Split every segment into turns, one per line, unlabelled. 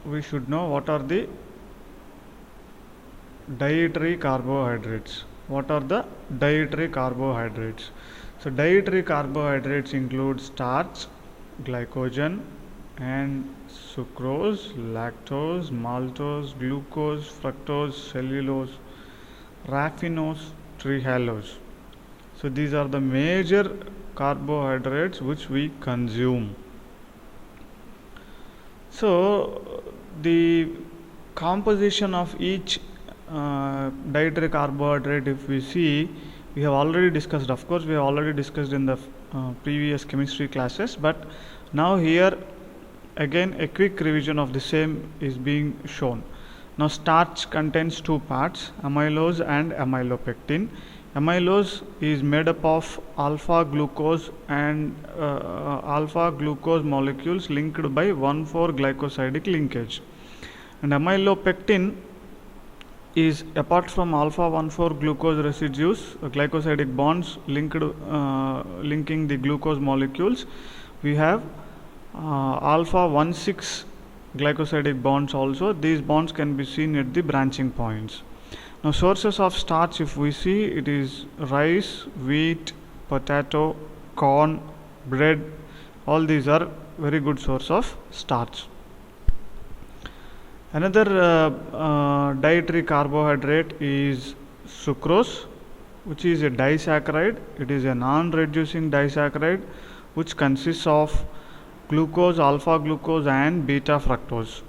we should know what are the dietary carbohydrates. What are the dietary carbohydrates? So dietary carbohydrates include starch, glycogen, and sucrose, lactose, maltose, glucose, fructose, cellulose, raffinose, trehalose. So these are the major carbohydrates which we consume. So the composition of each dietary carbohydrate, if we see, we have already discussed. Of course, we have already discussed in the previous chemistry classes, but now here again a quick revision of the same is being shown. Now starch contains two parts, amylose and amylopectin. Amylose is made up of alpha glucose and alpha glucose molecules linked by 1,4-glycosidic linkage, and amylopectin is apart from alpha 1,4-glucose residues, glycosidic bonds linking the glucose molecules. We have alpha 1,6-glycosidic bonds also. These bonds can be seen at the branching points. Now sources of starch, if we see, it is rice, wheat, potato, corn, bread. All these are very good source of starch. Another dietary carbohydrate is sucrose, which is a disaccharide. It is a non-reducing disaccharide which consists of glucose, alpha glucose and beta fructose.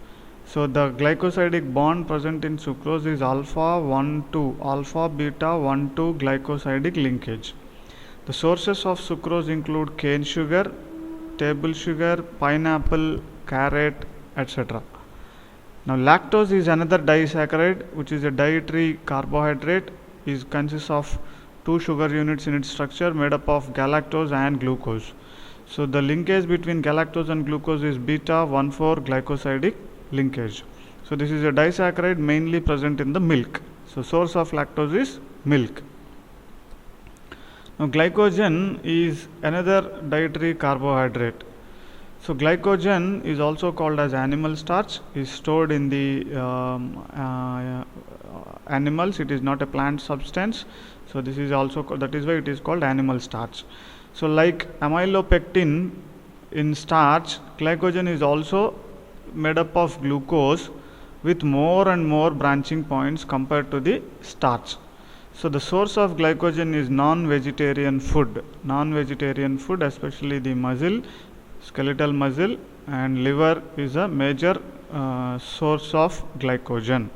So the glycosidic bond present in sucrose is alpha 1,2, alpha beta 1,2 glycosidic linkage. The sources of sucrose include cane sugar, table sugar, pineapple, carrot, etc. Now lactose is another disaccharide which is a dietary carbohydrate. It consists of two sugar units in its structure made up of galactose and glucose. So the linkage between galactose and glucose is beta 1,4-glycosidic linkage. So this is a disaccharide mainly present in the milk. So source of lactose is milk. Now glycogen is another dietary carbohydrate. So glycogen is also called as animal starch, is stored in the animals. It is not a plant substance. So this is also that is why it is called animal starch. So like amylopectin in starch, glycogen is also made up of glucose with more and more branching points compared to the starch. So the source of glycogen is non-vegetarian food. Non-vegetarian food, especially the muscle, skeletal muscle and liver, is a major source of glycogen.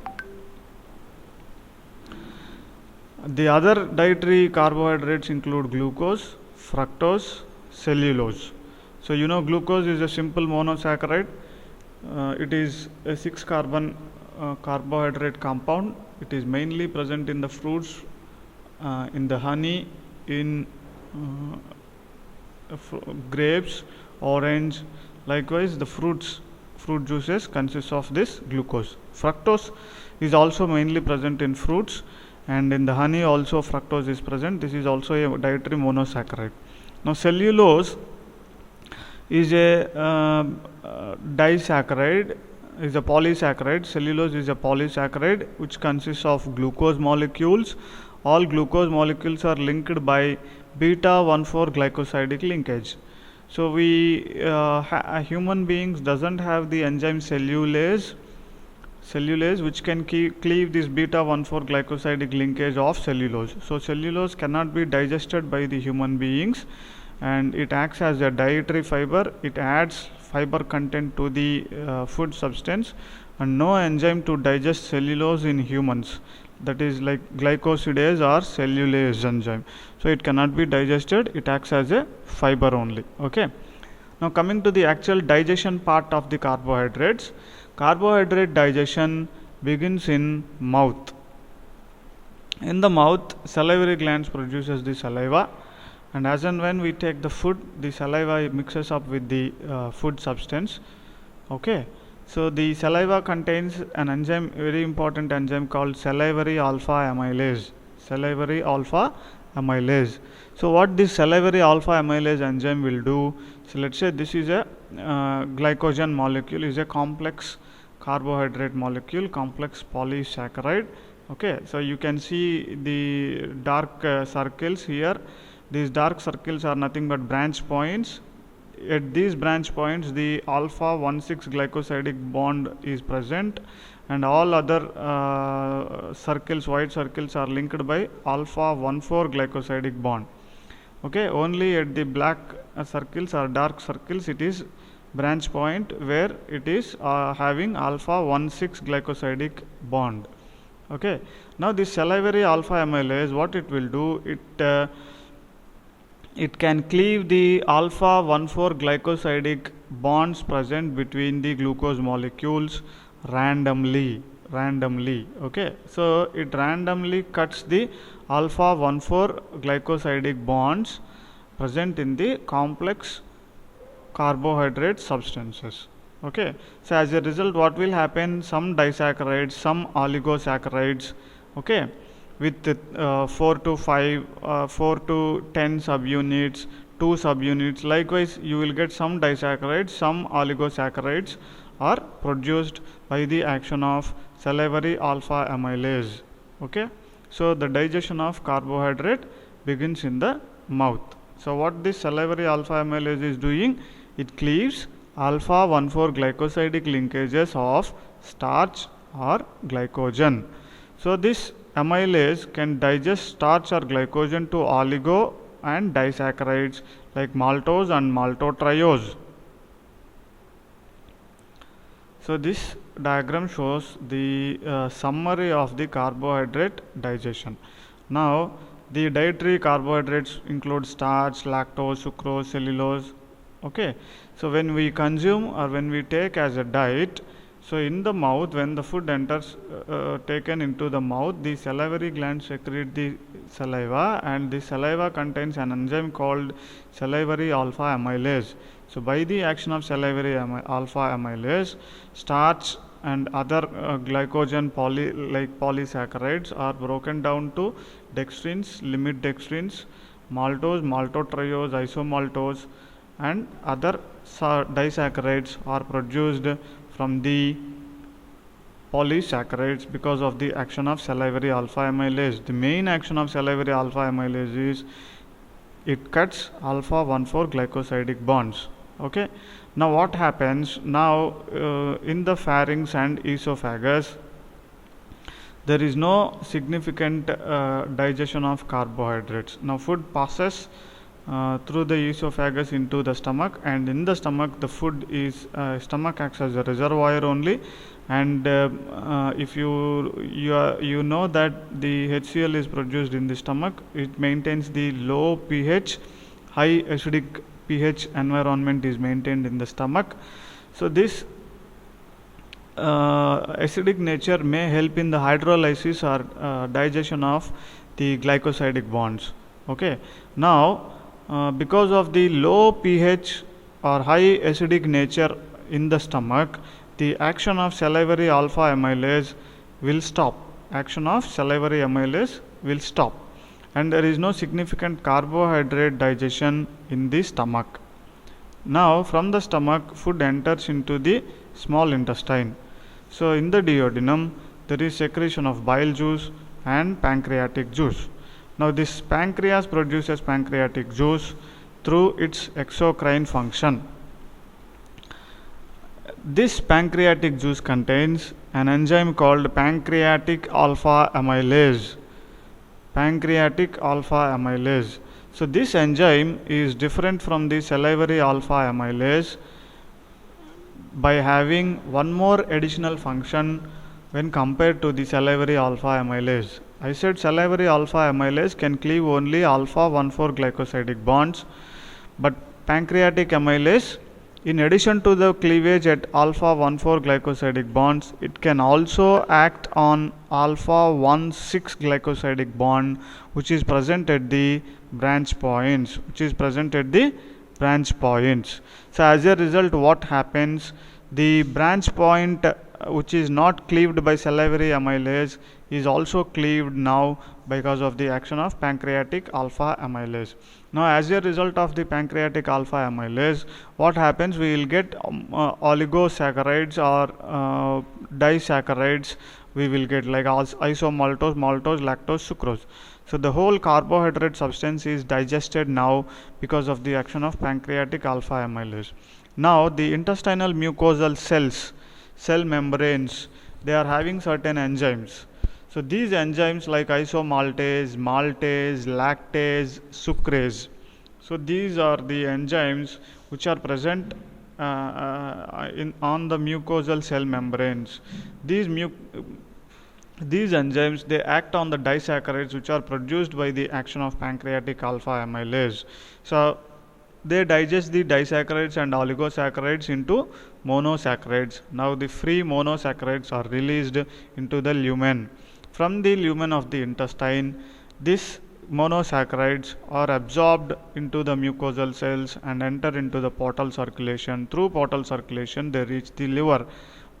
The other dietary carbohydrates include glucose, fructose, cellulose. So you know glucose is a simple monosaccharide. It is a 6-carbon carbohydrate compound. It is mainly present in the fruits, in the honey, in grapes, orange. Likewise the fruit juices consist of this glucose. Fructose is also mainly present in fruits, and in the honey also fructose is present. This is also a dietary monosaccharide. Now cellulose is a disaccharide, is a polysaccharide. Cellulose is a polysaccharide which consists of glucose molecules. All glucose molecules are linked by beta 1,4-glycosidic linkage. So we human beings doesn't have the enzyme cellulase which can cleave this beta 1,4-glycosidic linkage of cellulose. So cellulose cannot be digested by the human beings, and it acts as a dietary fiber. It adds fiber content to the food substance, and no enzyme to digest cellulose in humans, that is like glycosidase or cellulase enzyme. So it cannot be digested, it acts as a fiber only. Okay. Now coming to the actual digestion part of the carbohydrates. Carbohydrate digestion begins in mouth. In the mouth, salivary glands produces the saliva, and as and when we take the food, the saliva mixes up with the food substance. Okay. So the saliva contains an enzyme, very important enzyme called salivary alpha amylase. Salivary alpha amylase. So what this salivary alpha amylase enzyme will do? So let's say this is a glycogen molecule, is a complex carbohydrate molecule, complex polysaccharide. Okay, so you can see the dark circles here. These dark circles are nothing but branch points. At these branch points, the alpha 1,6 glycosidic bond is present, and all other circles, white circles, are linked by alpha 1,4 glycosidic bond. Okay, only at the black circles or dark circles it is branch point where it is having alpha 1,6 glycosidic bond. Okay, now this salivary alpha amylase, what it will do, it can cleave the alpha 1,4 glycosidic bonds present between the glucose molecules randomly. Okay, so it randomly cuts the alpha 1,4 glycosidic bonds present in the complex carbohydrate substances. Okay, so as a result, what will happen, some disaccharides, some oligosaccharides, okay, with 4 to 10 subunits, 2 subunits. Likewise, you will get some disaccharides, some oligosaccharides are produced by the action of salivary alpha amylase. Okay, so the digestion of carbohydrate begins in the mouth. So what this salivary alpha amylase is doing, it cleaves alpha 1,4 glycosidic linkages of starch or glycogen. So this amylase can digest starch or glycogen to oligo and disaccharides like maltose and maltotriose. So this diagram shows the summary of the carbohydrate digestion. Now the dietary carbohydrates include starch, lactose, sucrose, cellulose. Okay, so when we consume or when we take as a diet, so in the mouth, when the food enters taken into the mouth, the salivary glands secrete the saliva, and the saliva contains an enzyme called salivary alpha amylase. So by the action of salivary alpha amylase, starch and other glycogen polysaccharides are broken down to dextrins, limit dextrins, maltose, maltotriose, isomaltose, and other disaccharides are produced from the polysaccharides because of the action of salivary alpha amylase. The main action of salivary alpha amylase is it cuts alpha 1,4 glycosidic bonds. Okay, now what happens now in the pharynx and esophagus, there is no significant digestion of carbohydrates. Now food passes through the esophagus into the stomach, and in the stomach the food is stomach acts as a reservoir only, and if you know that the HCl is produced in the stomach, it maintains the low pH, high acidic pH environment is maintained in the stomach. So this acidic nature may help in the hydrolysis or digestion of the glycosidic bonds. Okay, now because of the low pH or high acidic nature in the stomach, the action of salivary alpha amylase will stop. Action of salivary amylase will stop, and there is no significant carbohydrate digestion in the stomach. Now from the stomach, food enters into the small intestine. So in the duodenum, there is secretion of bile juice and pancreatic juice. Now this pancreas produces pancreatic juice through its exocrine function. This pancreatic juice contains an enzyme called pancreatic alpha amylase. Pancreatic alpha amylase. So this enzyme is different from the salivary alpha amylase by having one more additional function when compared to the salivary alpha amylase. I said salivary alpha amylase can cleave only alpha 1,4 glycosidic bonds, but pancreatic amylase, in addition to the cleavage at alpha 1,4 glycosidic bonds, it can also act on alpha 1,6 glycosidic bond, which is present at the branch points. So as a result, what happens? The branch point which is not cleaved by salivary amylase is also cleaved now because of the action of pancreatic alpha amylase. Now, as a result of the pancreatic alpha amylase, what happens? We will get oligosaccharides or disaccharides. We will get like isomaltose, maltose, lactose, sucrose. So the whole carbohydrate substance is digested now because of the action of pancreatic alpha amylase. Now the intestinal mucosal cells, cell membranes, they are having certain enzymes. So these enzymes like isomaltase, maltase, lactase, sucrase. So these are the enzymes which are present on the mucosal cell membranes. These enzymes, they act on the disaccharides which are produced by the action of pancreatic alpha amylase. So they digest the disaccharides and oligosaccharides into monosaccharides. Now the free monosaccharides are released into the lumen. From the lumen of the intestine, these monosaccharides are absorbed into the mucosal cells and enter into the portal circulation. Through portal circulation, they reach the liver,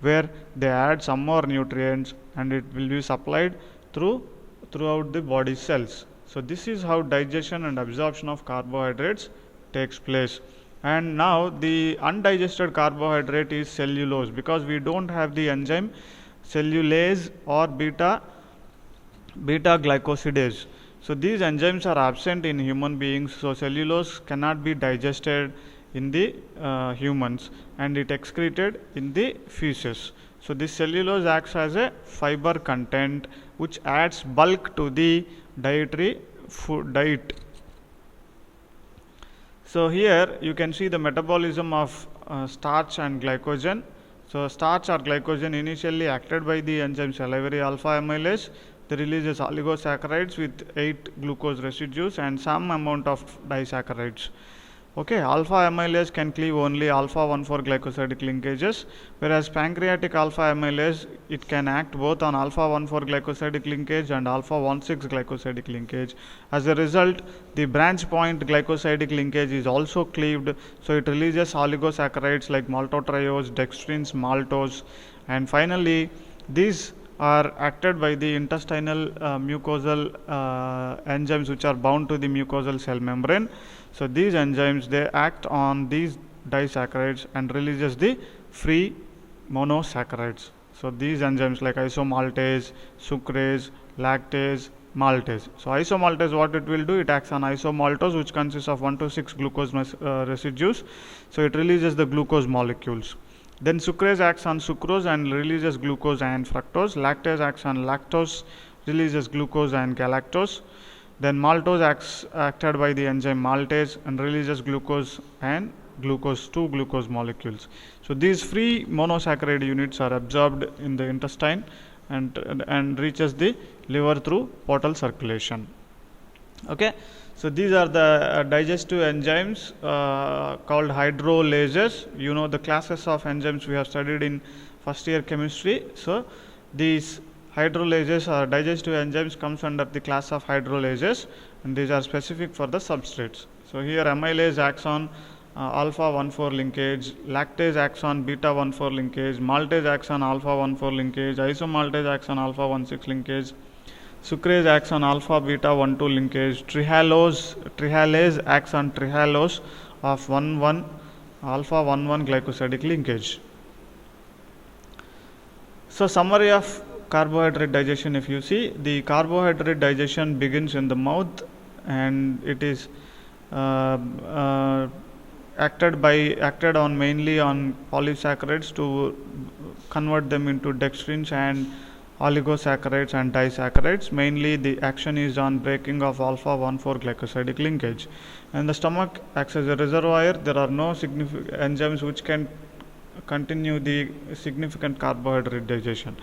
where they add some more nutrients and it will be supplied throughout the body cells. So this is how digestion and absorption of carbohydrates takes place. And now the undigested carbohydrate is cellulose, because we don't have the enzyme cellulase or beta glycosidase. So these enzymes are absent in human beings, so cellulose cannot be digested in the humans, and it excreted in the feces. So this cellulose acts as a fiber content which adds bulk to the dietary diet. So here you can see the metabolism of starch and glycogen. So starch or glycogen initially acted by the enzyme salivary alpha amylase. They releases oligosaccharides with 8 glucose residues and some amount of disaccharides. Okay, alpha amylase can cleave only alpha 1,4 glycosidic linkages, whereas pancreatic alpha amylase, it can act both on alpha 1,4 glycosidic linkage and alpha 1,6 glycosidic linkage. As a result, the branch point glycosidic linkage is also cleaved, so it releases oligosaccharides like maltotriose, dextrins, maltose, and finally these are acted by the intestinal mucosal enzymes which are bound to the mucosal cell membrane. So these enzymes, they act on these disaccharides and releases the free monosaccharides. So these enzymes like isomaltase, sucrase, lactase, maltase. So isomaltase, what it will do, it acts on isomaltose, which consists of 1 to 6 glucose residues. So it releases the glucose molecules. Then sucrase acts on sucrose and releases glucose and fructose. Lactase acts on lactose, releases glucose and galactose. Then maltose acted by the enzyme maltase and releases glucose and glucose, 2 glucose molecules. So these free monosaccharide units are absorbed in the intestine and reaches the liver through portal circulation. Okay. So these are the digestive enzymes called hydrolases. You know the classes of enzymes we have studied in first year chemistry. So these hydrolases or digestive enzymes comes under the class of hydrolases, and these are specific for the substrates. So here amylase acts on alpha 1,4 linkage, lactase acts on beta 1,4 linkage, maltase acts on alpha 1,4 linkage, isomaltase acts on alpha 1,6 linkage, sucrase acts on alpha beta 1,2 linkage, trihalase acts on trihalose of 1,1 alpha 1,1 glycosidic linkage. So summary of carbohydrate digestion, if you see, the carbohydrate digestion begins in the mouth, and it is acted on mainly on polysaccharides to convert them into dextrins and oligosaccharides and disaccharides. Mainly the action is on breaking of alpha 1,4 glycosidic linkage. And the stomach acts as a reservoir. There are no significant enzymes which can continue the significant carbohydrate digestion.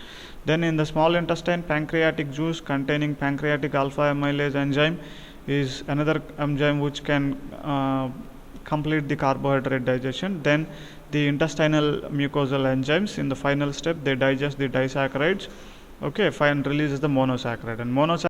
Then in the small intestine, pancreatic juice containing pancreatic alpha amylase enzyme is another enzyme which can complete the carbohydrate digestion. Then the intestinal mucosal enzymes, in the final step, they digest the disaccharides, okay, and releases the monosaccharide, and monosaccharide